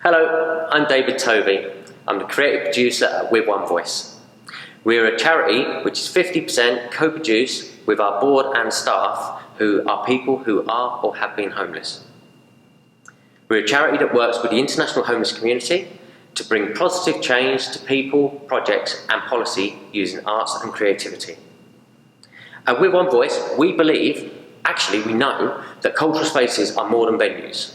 Hello, I'm David Tovey. I'm the creative producer at With One Voice. We're a charity which is 50% co-produced with our board and staff who are people who are or have been homeless. We're a charity that works with the international homeless community to bring positive change to people, projects and policy using arts and creativity. At With One Voice, we believe, actually we know, that cultural spaces are more than venues.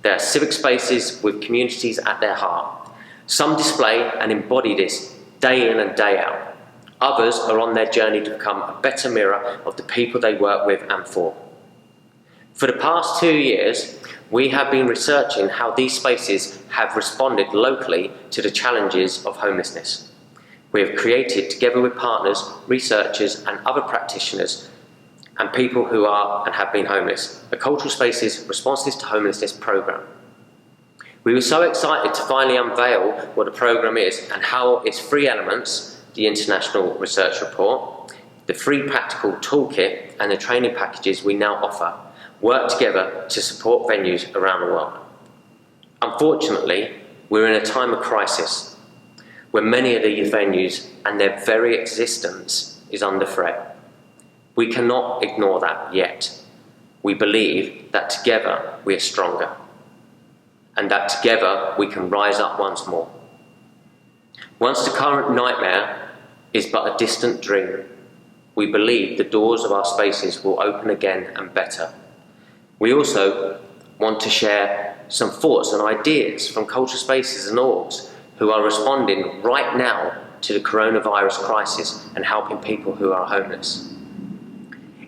They are civic spaces with communities at their heart. Some display and embody this day in and day out. Others are on their journey to become a better mirror of the people they work with and for. For the past 2 years, we have been researching how these spaces have responded locally to the challenges of homelessness. We have created, together with partners, researchers and other practitioners and people who are and have been homeless, a Cultural Spaces Responses to Homelessness Programme. We were so excited to finally unveil what the programme is and how its three elements, the international research report, the free practical toolkit and the training packages we now offer, work together to support venues around the world. Unfortunately, we're in a time of crisis where many of these venues and their very existence is under threat. We cannot ignore that yet. We believe that together we are stronger and that together we can rise up once more. Once the current nightmare is but a distant dream, we believe the doors of our spaces will open again and better. We also want to share some thoughts and ideas from cultural spaces and orgs who are responding right now to the coronavirus crisis and helping people who are homeless.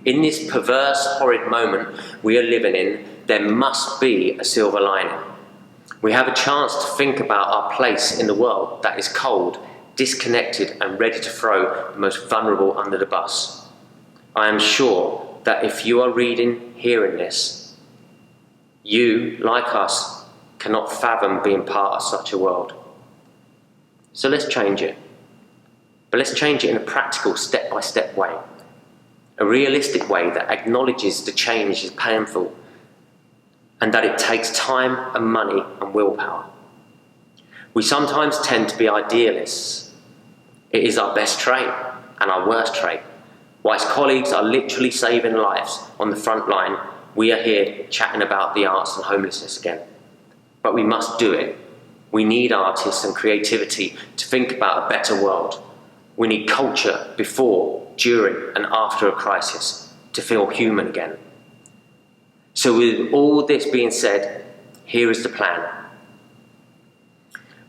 In this perverse, horrid moment we are living in, there must be a silver lining. We have a chance to think about our place in the world that is cold, disconnected and ready to throw the most vulnerable under the bus. I am sure that if you are hearing this, you, like us, cannot fathom being part of such a world. So let's change it. But let's change it in a practical, step-by-step way. A realistic way that acknowledges the change is painful and that it takes time and money and willpower. We sometimes tend to be idealists. It is our best trait and our worst trait. Whilst colleagues are literally saving lives on the front line, we are here chatting about the arts and homelessness again. But we must do it. We need artists and creativity to think about a better world. We need culture before, during and after a crisis to feel human again. So with all this being said, here is the plan.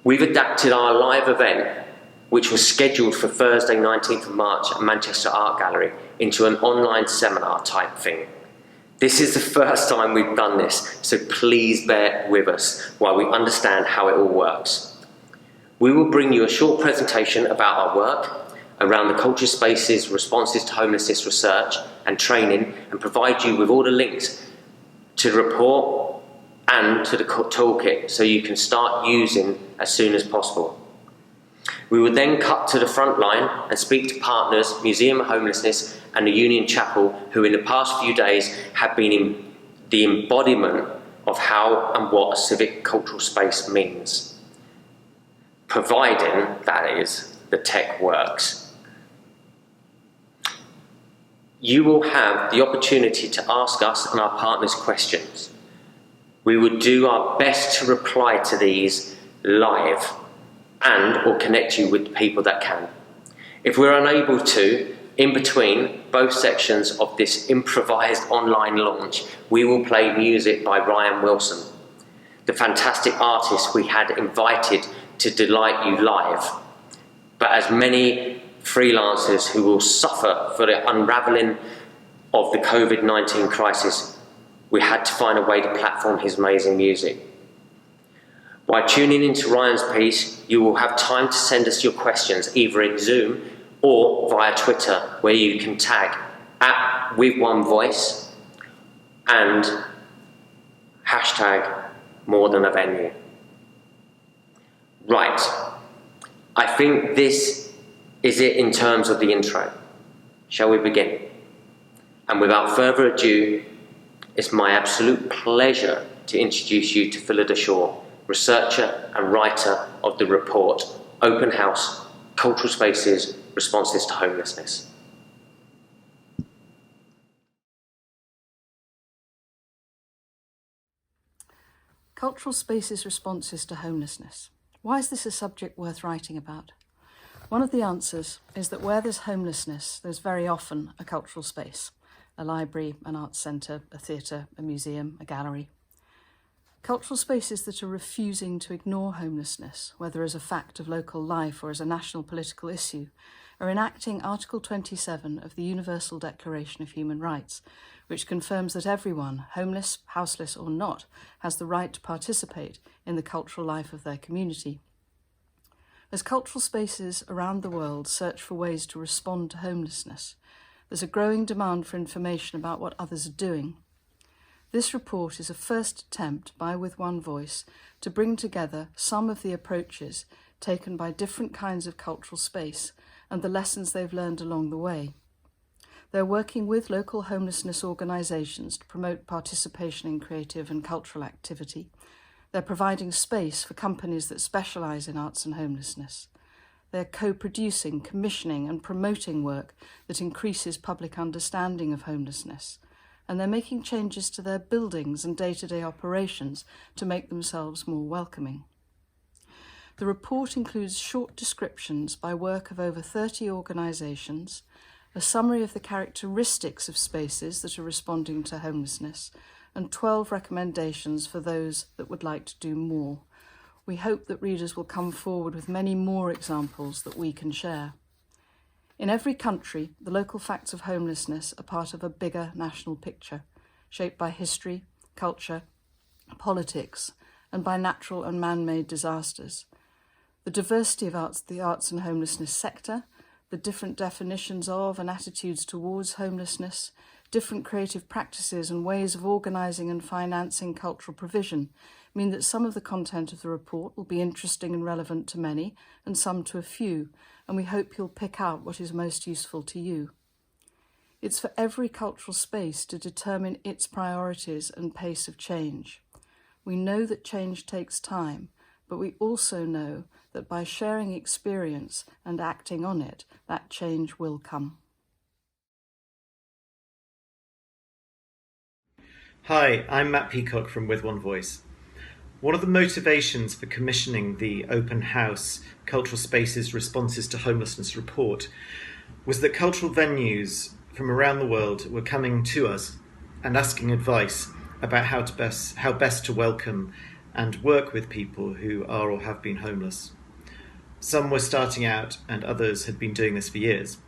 We've adapted our live event, which was scheduled for Thursday 19th of March at Manchester Art Gallery, into an online seminar type thing. This is the first time we've done this, so please bear with us while we understand how it all works. We will bring you a short presentation about our work around the culture spaces, responses to homelessness research and training, and provide you with all the links to the report and to the toolkit so you can start using as soon as possible. We will then cut to the front line and speak to partners, Museum of Homelessness and the Union Chapel, who in the past few days have been in the embodiment of how and what a civic cultural space means, providing, that is, the tech works. You will have the opportunity to ask us and our partners questions. We will do our best to reply to these live and or connect you with the people that can. If we're unable to, in between both sections of this improvised online launch, we will play music by Ryan Wilson, the fantastic artist we had invited to delight you live. But as many freelancers who will suffer for the unravelling of the COVID-19 crisis, we had to find a way to platform his amazing music. By tuning into Ryan's piece, you will have time to send us your questions either in Zoom or via Twitter, where you can tag @WithOneVoice and #MoreThanAVenue. Right, I think this is it in terms of the intro. Shall we begin? And without further ado, it's my absolute pleasure to introduce you to Phillida Shaw, researcher and writer of the report Open House, Cultural Spaces, Responses to Homelessness. Cultural spaces' responses to homelessness. Why is this a subject worth writing about? One of the answers is that where there's homelessness, there's very often a cultural space, a library, an arts centre, a theatre, a museum, a gallery. Cultural spaces that are refusing to ignore homelessness, whether as a fact of local life or as a national political issue, are enacting Article 27 of the Universal Declaration of Human Rights, which confirms that everyone, homeless, houseless or not, has the right to participate in the cultural life of their community. As cultural spaces around the world search for ways to respond to homelessness, there's a growing demand for information about what others are doing. This report is a first attempt by With One Voice to bring together some of the approaches taken by different kinds of cultural space and the lessons they've learned along the way. They're working with local homelessness organisations to promote participation in creative and cultural activity. They're providing space for companies that specialise in arts and homelessness. They're co-producing, commissioning and promoting work that increases public understanding of homelessness. And they're making changes to their buildings and day-to-day operations to make themselves more welcoming. The report includes short descriptions by work of over 30 organisations, a summary of the characteristics of spaces that are responding to homelessness, and 12 recommendations for those that would like to do more. We hope that readers will come forward with many more examples that we can share. In every country, the local facts of homelessness are part of a bigger national picture, shaped by history, culture, politics, and by natural and man-made disasters. The diversity of the arts and homelessness sector, the different definitions of and attitudes towards homelessness, different creative practices and ways of organising and financing cultural provision mean that some of the content of the report will be interesting and relevant to many and some to a few, and we hope you'll pick out what is most useful to you. It's for every cultural space to determine its priorities and pace of change. We know that change takes time, but we also know that by sharing experience and acting on it, that change will come. Hi, I'm Matt Peacock from With One Voice. One of the motivations for commissioning the Open House Cultural Spaces Responses to Homelessness report was that cultural venues from around the world were coming to us and asking advice about how best to welcome and work with people who are or have been homeless. Some were starting out and others had been doing this for years.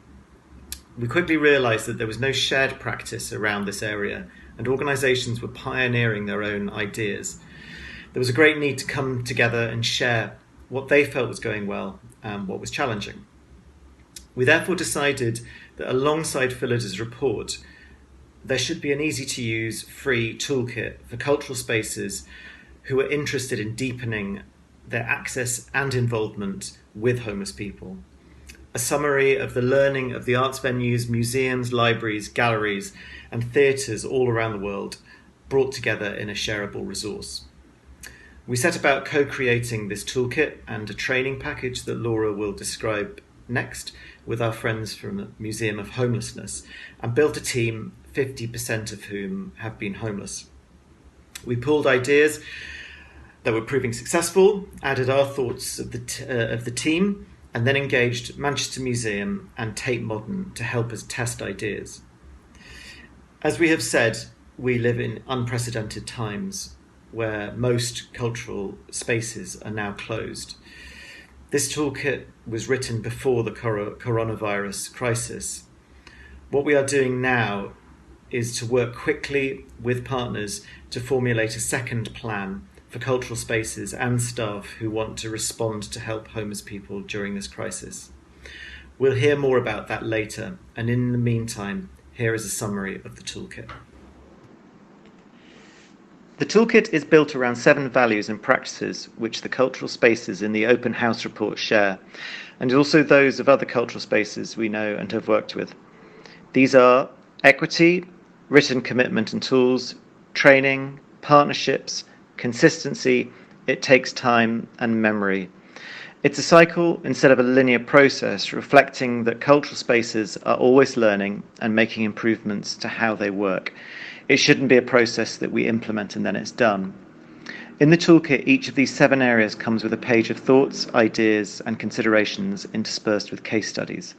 We quickly realised that there was no shared practice around this area and organisations were pioneering their own ideas. There was a great need to come together and share what they felt was going well and what was challenging. We therefore decided that alongside Phyllis's report, there should be an easy-to-use free toolkit for cultural spaces who are interested in deepening their access and involvement with homeless people. A summary of the learning of the arts venues, museums, libraries, galleries, and theatres all around the world brought together in a shareable resource. We set about co-creating this toolkit and a training package that Laura will describe next with our friends from the Museum of Homelessness and built a team, 50% of whom have been homeless. We pulled ideas that were proving successful, added our thoughts of the team, and then engaged Manchester Museum and Tate Modern to help us test ideas. As we have said, we live in unprecedented times where most cultural spaces are now closed. This toolkit was written before the coronavirus crisis. What we are doing now is to work quickly with partners to formulate a second plan for cultural spaces and staff who want to respond to help homeless people during this crisis. We'll hear more about that later, and in the meantime, here is a summary of the toolkit. The toolkit is built around 7 values and practices which the cultural spaces in the Open House report share, and also those of other cultural spaces we know and have worked with. These are equity, written commitment and tools, training, partnerships, consistency, it takes time and memory. It's a cycle instead of a linear process, reflecting that cultural spaces are always learning and making improvements to how they work. It shouldn't be a process that we implement and then it's done. In the toolkit, each of these 7 areas comes with a page of thoughts, ideas, and considerations interspersed with case studies.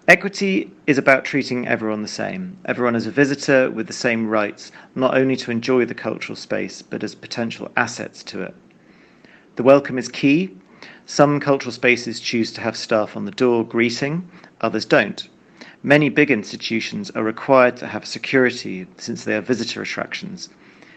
Equity is about treating everyone the same, everyone as a visitor with the same rights, not only to enjoy the cultural space, but as potential assets to it. The welcome is key. Some cultural spaces choose to have staff on the door greeting, others don't. Many big institutions are required to have security since they are visitor attractions.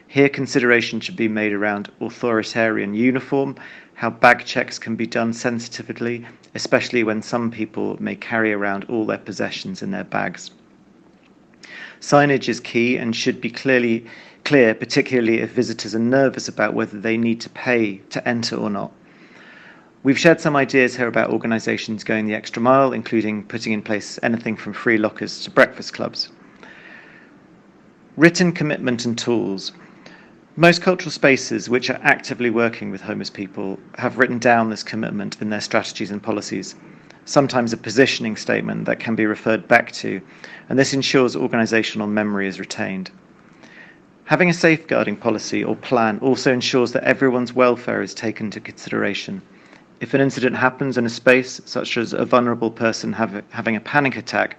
Here, consideration should be made around authoritarian uniform, how bag checks can be done sensitively, especially when some people may carry around all their possessions in their bags. Signage is key and should be clear, particularly if visitors are nervous about whether they need to pay to enter or not. We've shared some ideas here about organisations going the extra mile, including putting in place anything from free lockers to breakfast clubs. Written commitment and tools. Most cultural spaces which are actively working with homeless people have written down this commitment in their strategies and policies, sometimes a positioning statement that can be referred back to, and this ensures organisational memory is retained. Having a safeguarding policy or plan also ensures that everyone's welfare is taken into consideration. If an incident happens in a space, such as a vulnerable person having a panic attack,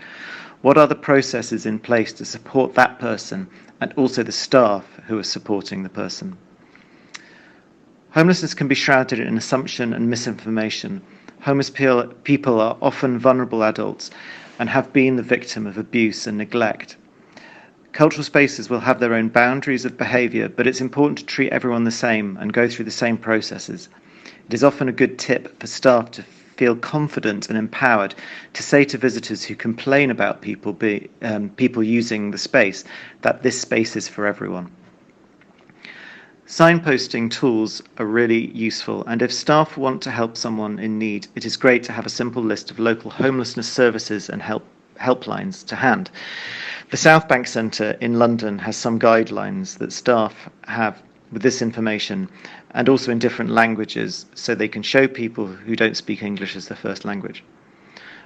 what are the processes in place to support that person and also the staff who are supporting the person? Homelessness can be shrouded in assumption and misinformation. Homeless people are often vulnerable adults and have been the victim of abuse and neglect. Cultural spaces will have their own boundaries of behaviour, but it's important to treat everyone the same and go through the same processes. It is often a good tip for staff to feel confident and empowered to say to visitors who complain about people using the space that this space is for everyone. Signposting tools are really useful, and if staff want to help someone in need, it is great to have a simple list of local homelessness services and helplines to hand. The South Bank Centre in London has some guidelines that staff have with this information, and also in different languages, so they can show people who don't speak English as their first language.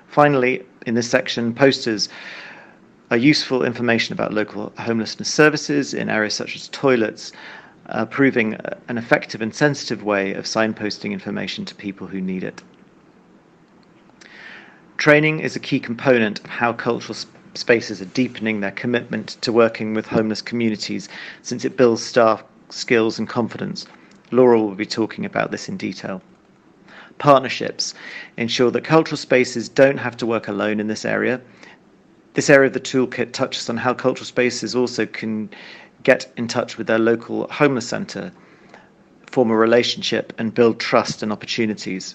Finally, in this section, posters are useful information about local homelessness services in areas such as toilets, proving an effective and sensitive way of signposting information to people who need it. Training is a key component of how cultural spaces are deepening their commitment to working with homeless communities, since it builds staff skills and confidence. Laura will be talking about this in detail. Partnerships ensure that cultural spaces don't have to work alone in this area. This area of the toolkit touches on how cultural spaces also can get in touch with their local homeless centre, form a relationship and build trust and opportunities.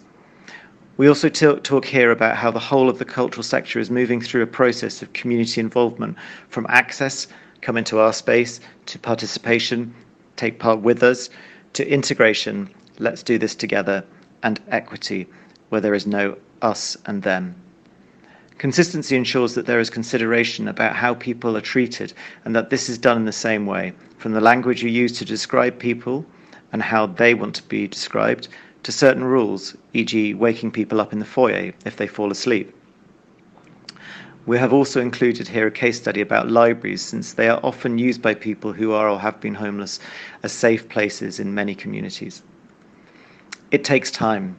We also talk here about how the whole of the cultural sector is moving through a process of community involvement, from access, come into our space, to participation, take part with us, to integration, let's do this together, and equity, where there is no us and them. Consistency ensures that there is consideration about how people are treated, and that this is done in the same way, from the language you use to describe people and how they want to be described, to certain rules, e.g. waking people up in the foyer if they fall asleep. We have also included here a case study about libraries, since they are often used by people who are or have been homeless as safe places in many communities. It takes time.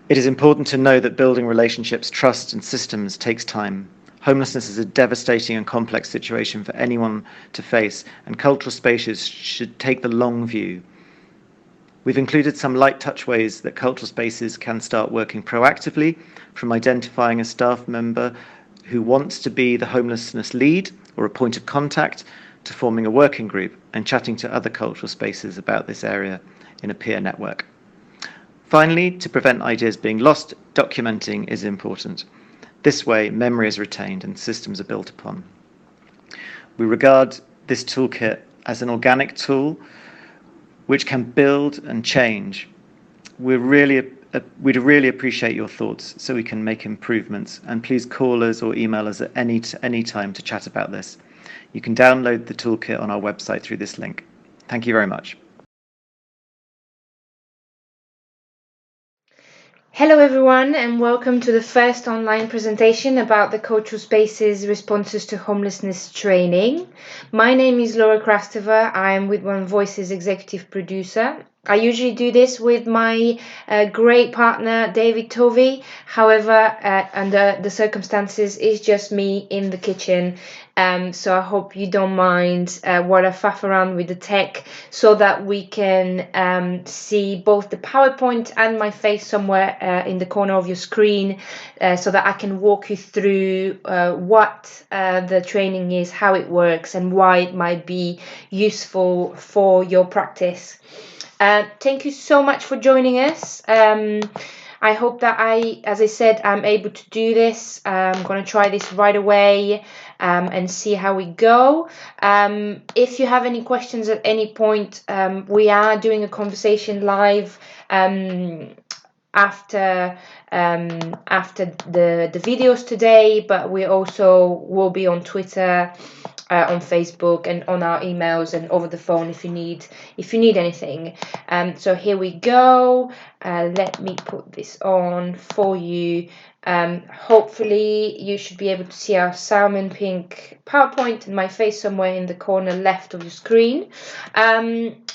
It is important to know that building relationships, trust and systems takes time. Homelessness is a devastating and complex situation for anyone to face, and cultural spaces should take the long view. We've included some light touch ways that cultural spaces can start working proactively, from identifying a staff member who wants to be the homelessness lead or a point of contact, to forming a working group and chatting to other cultural spaces about this area in a peer network. Finally, to prevent ideas being lost, documenting is important. This way, memory is retained and systems are built upon. We regard this toolkit as an organic tool which can build and change. We'd really appreciate your thoughts so we can make improvements, and please call us or email us at any time to chat about this. You can download the toolkit on our website through this link. Thank you very much. Hello everyone and welcome to the first online presentation about the Cultural Spaces Responses to Homelessness training. My name is Laura Krasteva. I am With One Voice's executive producer. I usually do this with my great partner David Tovey. However, under the circumstances, it's just me in the kitchen. So I hope you don't mind while I faff around with the tech so that we can see both the PowerPoint and my face somewhere in the corner of your screen so that I can walk you through what the training is, how it works, and why it might be useful for your practice. Thank you so much for joining us. I hope that as I said, I'm able to do this. I'm going to try this right away and see how we go. If you have any questions at any point, we are doing a conversation live after the videos today, but we also will be on Twitter, on Facebook, and on our emails and over the phone if you need anything. So here we go. Let me put this on for you. Hopefully you should be able to see our salmon pink PowerPoint and my face somewhere in the corner left of your screen.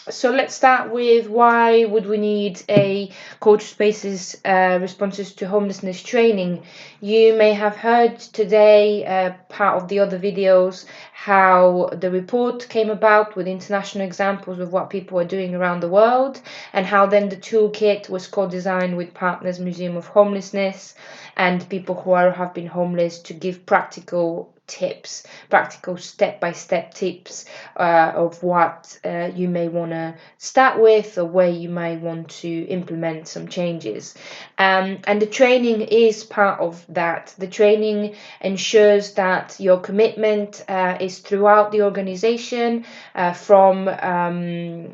So let's start with why would we need a Cultural Spaces Responses to Homelessness training. You may have heard today, part of the other videos, how the report came about with international examples of what people are doing around the world, and how then the toolkit was co-designed with partners Museum of Homelessness and people who have been homeless to give practical tips, practical step-by-step tips of what you may want to start with or where you may want to implement some changes. And the training is part of that. The training ensures that your commitment is throughout the organization, from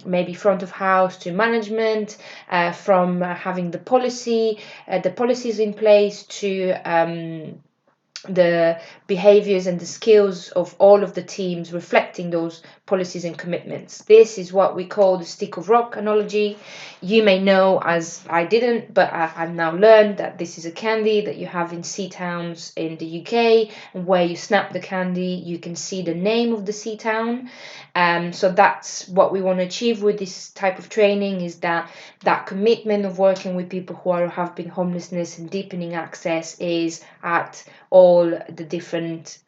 maybe front of house to management, from having the policies in place to the behaviors and the skills of all of the teams reflecting those policies and commitments. This is what we call the stick of rock analogy. You may know, as I didn't, but I've now learned that this is a candy that you have in sea towns in the UK, and where you snap the candy you can see the name of the sea town. So that's what we want to achieve with this type of training, is that commitment of working with people who have been homelessness and deepening access is at all the different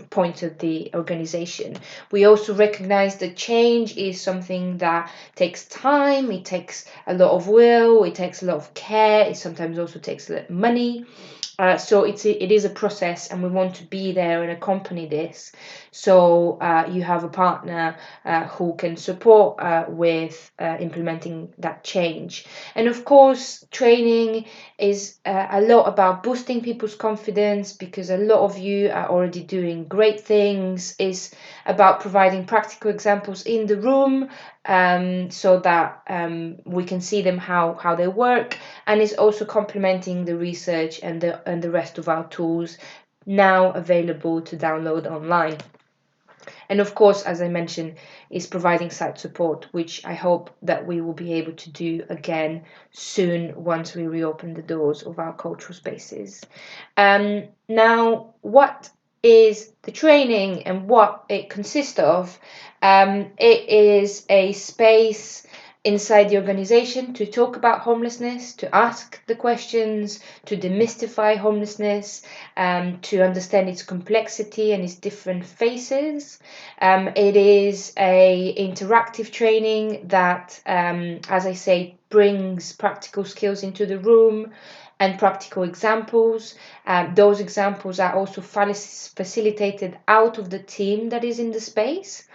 points of the organization. We also recognize that change is something that takes time, it takes a lot of will, it takes a lot of care, it sometimes also takes a lot of money. So it is a process, and we want to be there and accompany this. So you have a partner who can support with implementing that change. And of course, training is a lot about boosting people's confidence, because a lot of you are already doing great things. It's about providing practical examples in the room, so that we can see them how they work, and it's also complementing the research and the rest of our tools now available to download online. And of course, as I mentioned, is providing site support, which I hope that we will be able to do again soon once we reopen the doors of our cultural spaces. Now, what is the training and what it consists of? It is a space inside the organization to talk about homelessness, to ask the questions, to demystify homelessness, to understand its complexity and its different phases. It is a interactive training that, as I say, brings practical skills into the room and practical examples. Those examples are also facilitated out of the team that is in the space.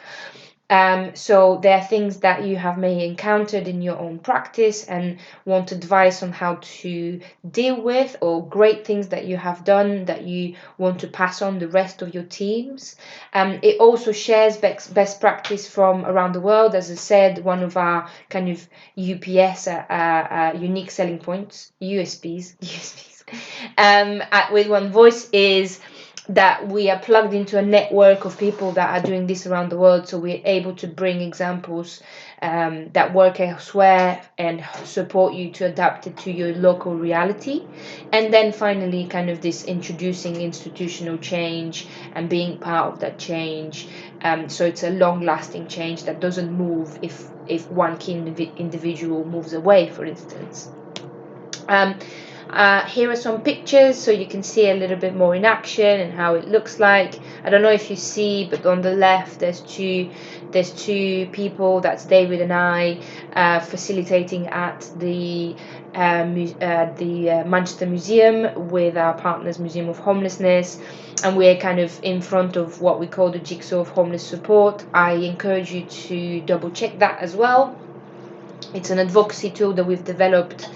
So there are things that you have may encountered in your own practice and want advice on how to deal with, or great things that you have done that you want to pass on the rest of your teams. It also shares best practice from around the world. As I said, one of our kind of UPS, unique selling points, USPs, With One Voice, is that we are plugged into a network of people that are doing this around the world, so we're able to bring examples that work elsewhere and support you to adapt it to your local reality. And then finally, kind of this introducing institutional change and being part of that change, so it's a long-lasting change that doesn't move if one key individual moves away, for instance. Here are some pictures so you can see a little bit more in action and how it looks like. I don't know if you see, but on the left there's two people, that's David and I, facilitating at the Manchester Museum with our partners Museum of Homelessness, and we're kind of in front of what we call the jigsaw of homeless support. I encourage you to double check that as well. It's an advocacy tool that we've developed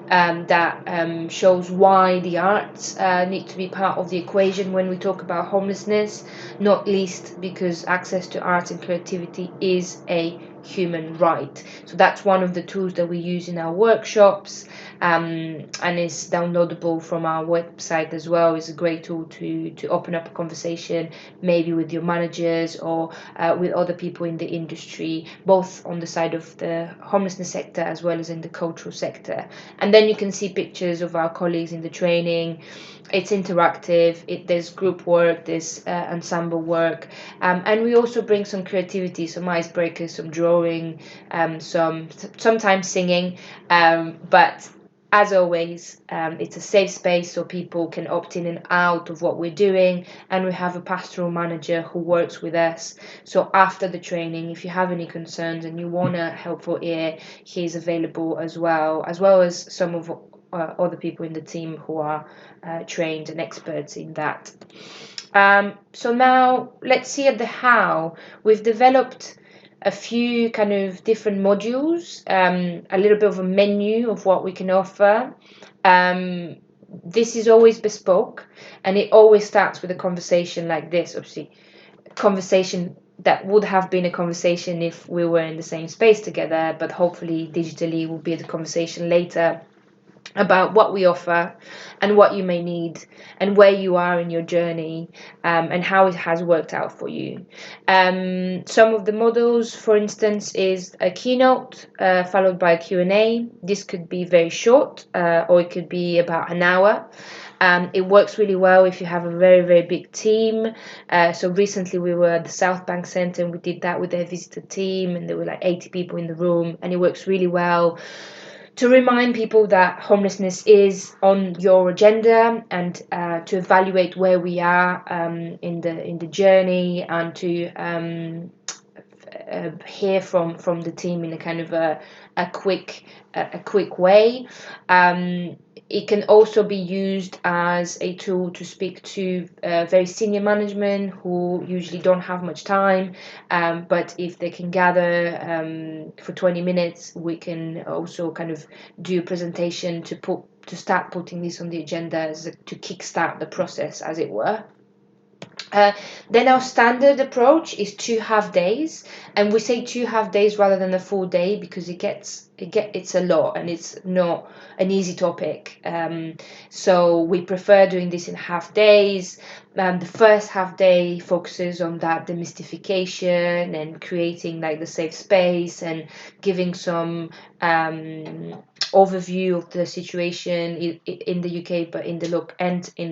that shows why the arts need to be part of the equation when we talk about homelessness, not least because access to arts and creativity is a human right. So that's one of the tools that we use in our workshops, and is downloadable from our website as well. It's a great tool to open up a conversation, maybe with your managers or with other people in the industry, both on the side of the homelessness sector as well as in the cultural sector. And then you can see pictures of our colleagues in the training. It's interactive, there's group work, there's ensemble work, and we also bring some creativity, some icebreakers, some drawing, sometimes singing, but as always, it's a safe space so people can opt in and out of what we're doing, and we have a pastoral manager who works with us. So after the training, if you have any concerns and you want a helpful ear, he's available as well as some of other people in the team who are trained and experts in that. So now let's see at the how. We've developed a few kind of different modules, a little bit of a menu of what we can offer. This is always bespoke, and it always starts with a conversation like this. Obviously, conversation that would have been a conversation if we were in the same space together, but hopefully digitally will be the conversation later about what we offer and what you may need and where you are in your journey, and how it has worked out for you. Some of the models, for instance, is a keynote followed by a Q&A. This could be very short, or it could be about an hour. It works really well if you have a very, very big team. So recently we were at the South Bank Centre and we did that with their visitor team, and there were like 80 people in the room, and it works really well to remind people that homelessness is on your agenda, and to evaluate where we are in the journey, and to hear from the team in a kind of a quick way. It can also be used as a tool to speak to very senior management who usually don't have much time, but if they can gather for 20 minutes, we can also kind of do a presentation to start putting this on the agenda, to kickstart the process, as it were. Then our standard approach is 2 half days, and we say 2 half days rather than a full day because it's a lot and it's not an easy topic. So we prefer doing this in half days. The first half day focuses on that demystification and creating like the safe space and giving some overview of the situation in the UK, but in the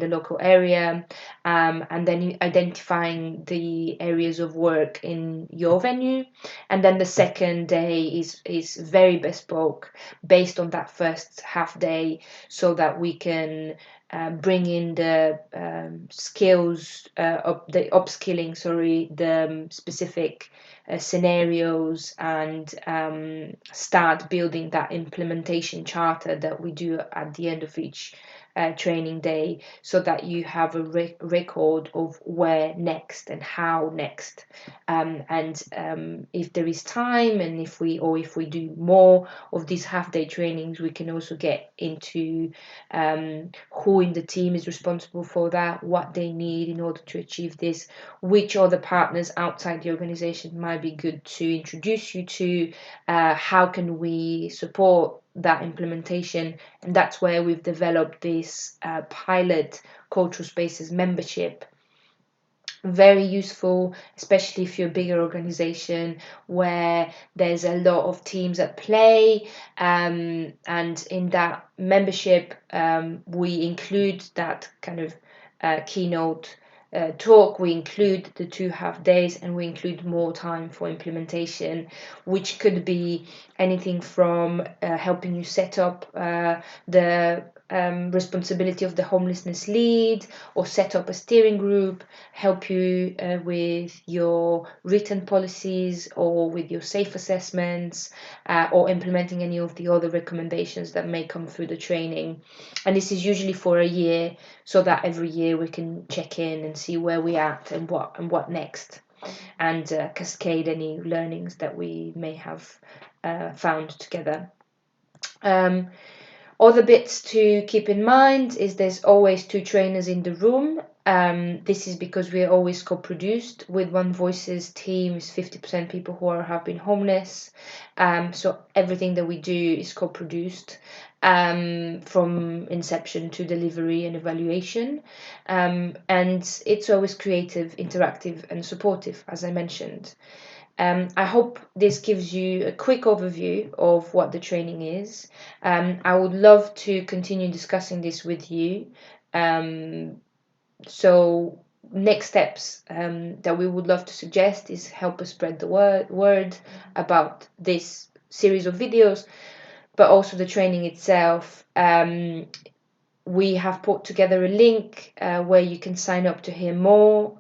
local area, and then identifying the areas of work in your venue. And then the second day is very bespoke, based on that first half day, so that we can bring in the skills, the upskilling, the specific scenarios, and start building that implementation charter that we do at the end of each training day, so that you have a record of where next and how next. And if there is time, and if we do more of these half-day trainings, we can also get into who in the team is responsible for that, what they need in order to achieve this, which other partners outside the organization might be good to introduce you to, how can we support that implementation. And that's where we've developed this pilot cultural spaces membership, Very useful, especially if you're a bigger organization where there's a lot of teams at play, and in that membership we include that kind of keynote talk, we include the 2.5 days, and we include more time for implementation, which could be anything from helping you set up the responsibility of the homelessness lead, or set up a steering group, help you with your written policies or with your safe assessments, or implementing any of the other recommendations that may come through the training. And this is usually for a year, so that every year we can check in and see where we're at and what next, and cascade any learnings that we may have found together. Other bits to keep in mind is there's always 2 trainers in the room. This is because we are always co-produced. With One Voice's team is 50% people who have been homeless. So everything that we do is co-produced, from inception to delivery and evaluation. And it's always creative, interactive and supportive, as I mentioned. I hope this gives you a quick overview of what the training is. I would love to continue discussing this with you. So next steps that we would love to suggest is help us spread the word about this series of videos, but also the training itself. We have put together a link where you can sign up to hear more,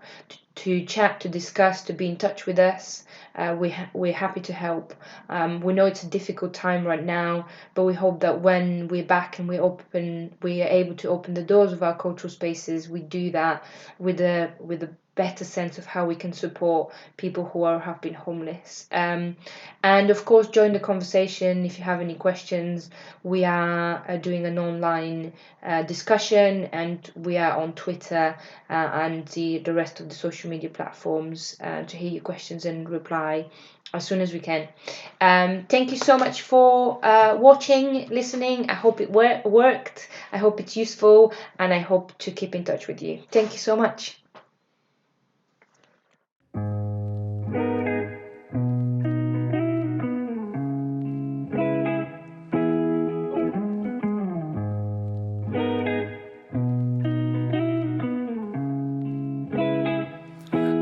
to chat, to discuss, to be in touch with us. We're happy to help. We know it's a difficult time right now, but we hope that when we're back and we are able to open the doors of our cultural spaces, we do that with a better sense of how we can support people who have been homeless. And of course, join the conversation if you have any questions. We are doing an online discussion, and we are on Twitter and the rest of the social media platforms to hear your questions and reply as soon as we can. Thank you so much for watching, listening. I hope it worked. I hope it's useful, and I hope to keep in touch with you. Thank you so much.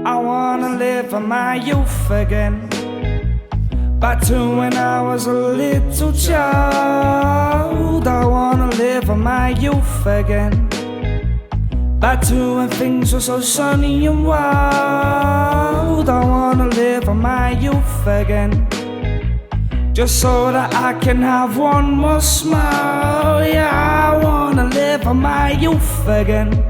I wanna live on my youth again, back to when I was a little child. I wanna live on my youth again, back to when things were so sunny and wild. I wanna live on my youth again, just so that I can have one more smile. Yeah, I wanna live on my youth again,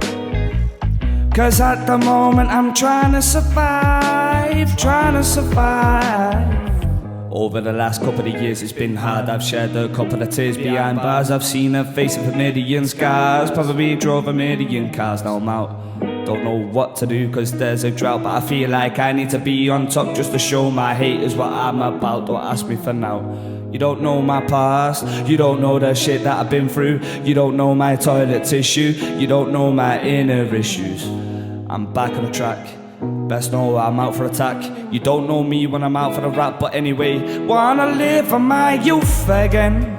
'cause at the moment I'm trying to survive, trying to survive. Over the last couple of years it's been hard. I've shed a couple of tears behind bars. I've seen a face of a million scars. Probably drove a million cars. Now I'm out, don't know what to do 'cause there's a drought. But I feel like I need to be on top just to show my haters what I'm about. Don't ask me for now. You don't know my past, you don't know the shit that I've been through. You don't know my toilet tissue, you don't know my inner issues. I'm back on the track, best know I'm out for attack. You don't know me when I'm out for the rap. But anyway, wanna live on my youth again,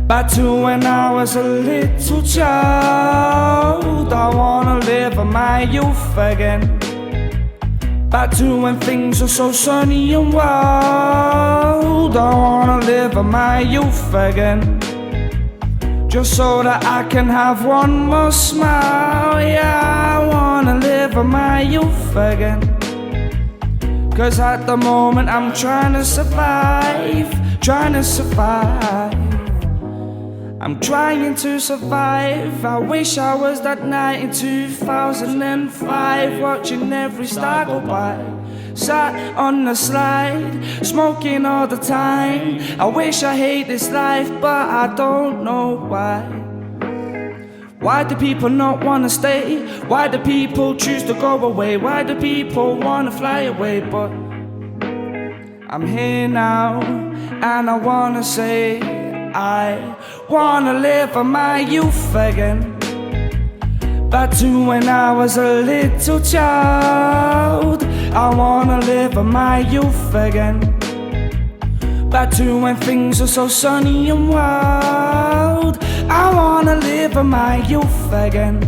back to when I was a little child. I wanna live on my youth again, back to when things were so sunny and wild. I wanna live on my youth again, just so that I can have one more smile. Yeah, I wanna live on my youth again, 'cause at the moment I'm trying to survive, trying to survive. I'm trying to survive. I wish I was that night in 2005, watching every star go by, sat on the slide, smoking all the time. I wish I hate this life, but I don't know why. Why do people not wanna stay? Why do people choose to go away? Why do people wanna fly away? But I'm here now, and I wanna say I wanna live on my youth again, back to when I was a little child. I wanna live my youth again, back to when things were so sunny and wild. I wanna live my youth again,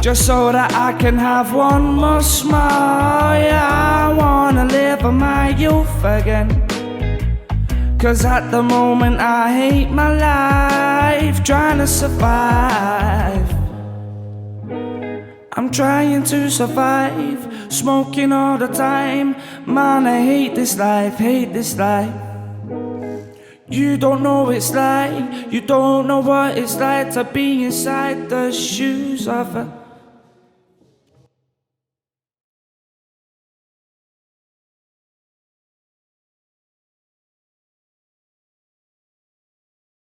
just so that I can have one more smile. Yeah, I wanna live my youth again, 'cause at the moment I hate my life, trying to survive. I'm trying to survive, smoking all the time. Man, I hate this life, hate this life. You don't know what it's like, you don't know what it's like to be inside the shoes of a